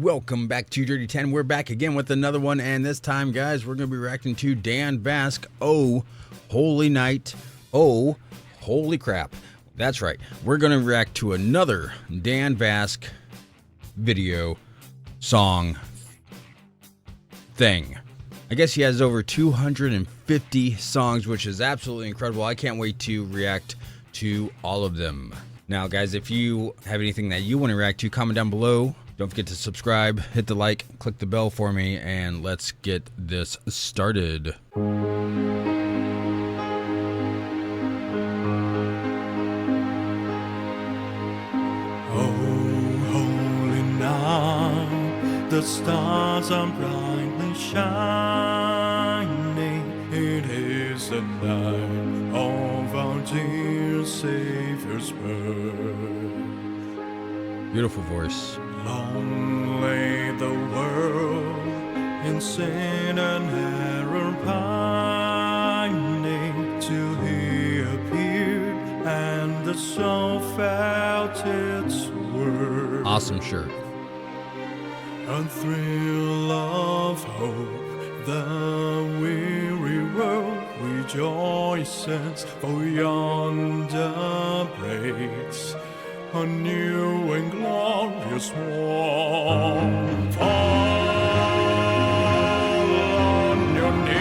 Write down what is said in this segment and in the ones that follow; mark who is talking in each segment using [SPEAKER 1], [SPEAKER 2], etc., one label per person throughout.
[SPEAKER 1] Welcome back to Dirty 10. We're back again with another one, and this time, guys, we're going to be reacting to Dan Vasc. Oh, holy night. Oh, holy crap. That's right. We're going to react to another Dan Vasc video, song, thing. I guess he has over 250 songs, which is absolutely incredible. I can't wait to react to all of them. Now, guys, if you have anything that you want to react to, comment down below. Don't forget to subscribe, hit the like, click the bell for me, and let's get this started.
[SPEAKER 2] Oh, holy night, the stars are brightly shining. It is the night of our dear Savior's birth.
[SPEAKER 1] Beautiful voice.
[SPEAKER 2] Long lay the world in sin and error pining, till he appeared and the soul felt its worth.
[SPEAKER 1] Awesome shirt.
[SPEAKER 2] A thrill of hope, the weary world rejoices, for yonder breaks a new and glorious morn. Fall on your knees.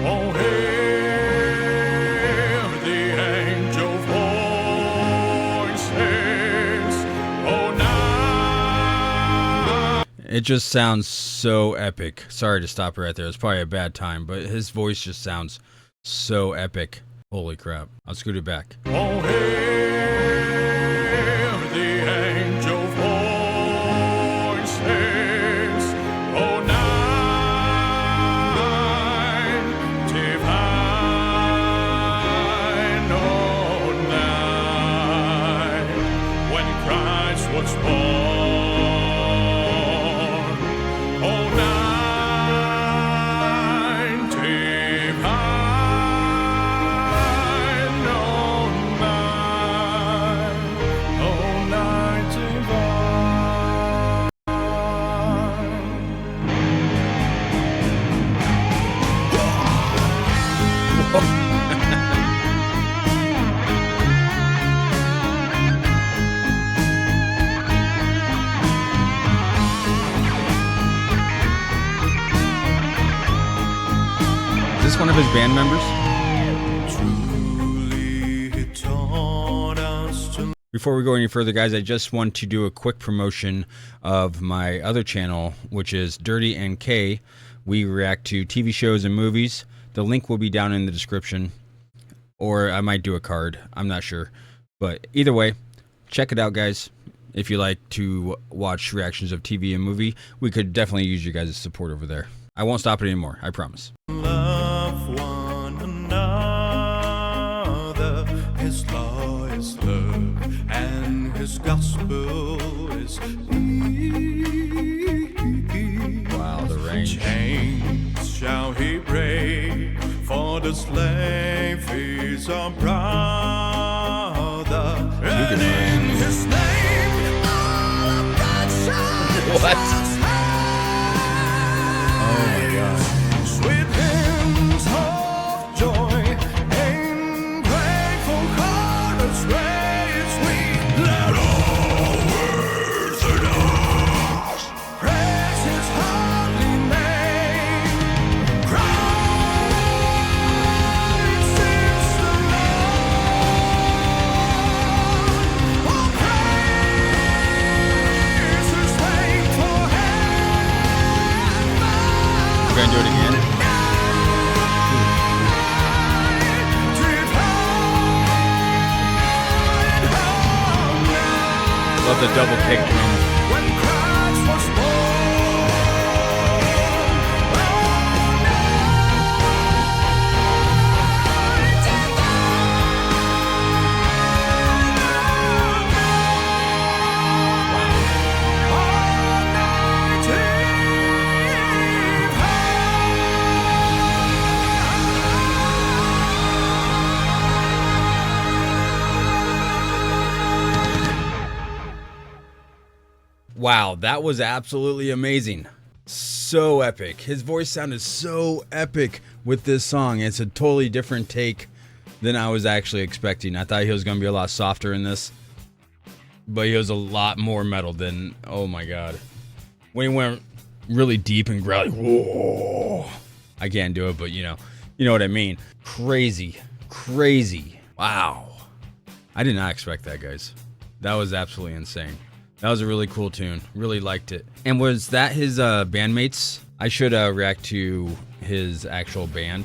[SPEAKER 2] Oh, hear the angel voices. Oh, now.
[SPEAKER 1] It just sounds so epic. Sorry to stop right there. It's probably a bad time, but his voice just sounds so epic. Holy crap. I'll scoot it back.
[SPEAKER 2] Oh, hear the angel voices. Oh, night divine. Oh, night when Christ was born. Oh, night divine.
[SPEAKER 1] Is this one of his band members? Before we go any further, guys, I just want to do a quick promotion of my other channel, which is Dirty NK. We react to TV shows and movies. The link will be down in the description, or I might do a card. I'm not sure. But either way, check it out, guys. If you like to watch reactions of TV and movie, we could definitely use you guys' support over there. I won't stop it anymore, I promise.
[SPEAKER 2] Love one another. His law is love, and his gospel is peace.
[SPEAKER 1] Wow, the range.
[SPEAKER 2] Chains shall he break, for the slave is our brother. And in his name, all of God shall
[SPEAKER 1] What? Oh my God.
[SPEAKER 2] sweet hymns of joy, in grateful chorus raise we. Let all earth and us praise his holy name. Christ is the Lord. Oh, praise his name forever.
[SPEAKER 1] We're gonna do it again. Love the double kick drum.
[SPEAKER 2] When Christ was
[SPEAKER 1] Wow, that was absolutely amazing. So epic. His voice sounded so epic with this song. It's a totally different take than I was actually expecting. I thought he was going to be a lot softer in this, but he was a lot more metal than, oh my God. When he went really deep and growly, whoa. I can't do it, but you know what I mean. Crazy. Wow. I did not expect that, guys. That was absolutely insane. That was a really cool tune. Really liked it. And was that his bandmates? I should react to his actual band.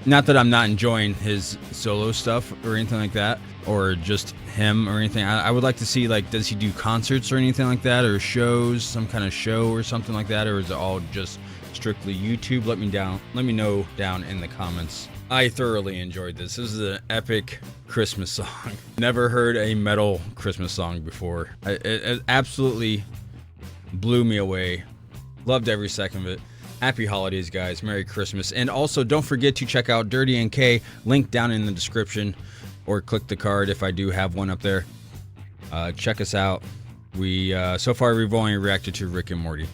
[SPEAKER 1] Not that I'm not enjoying his solo stuff or anything like that, or just him or anything. I would like to see, like, does he do concerts or anything like that, or shows, some kind of show or something like that, or is it all just strictly YouTube? Let me know down in the comments. I thoroughly enjoyed this. This is an epic Christmas song. Never heard a metal Christmas song before. It absolutely blew me away. Loved every second of it. Happy holidays, guys. Merry Christmas. And also, don't forget to check out Dirty and K. Link down in the description, or click the card if I do have one up there. Check us out. So far we've only reacted to Rick and Morty,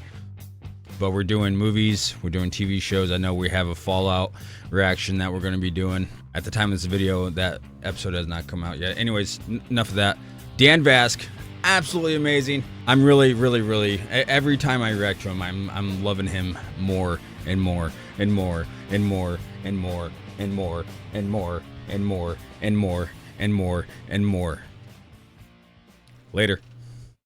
[SPEAKER 1] but we're doing movies, we're doing TV shows. I know we have a Fallout reaction that we're going to be doing. At the time of this video, that episode has not come out yet. Anyways, enough of that. Dan Vasc, absolutely amazing. I'm really, every time I react to him, I'm loving him more and more and more and more and more and more and more and more and more and more and more. Later.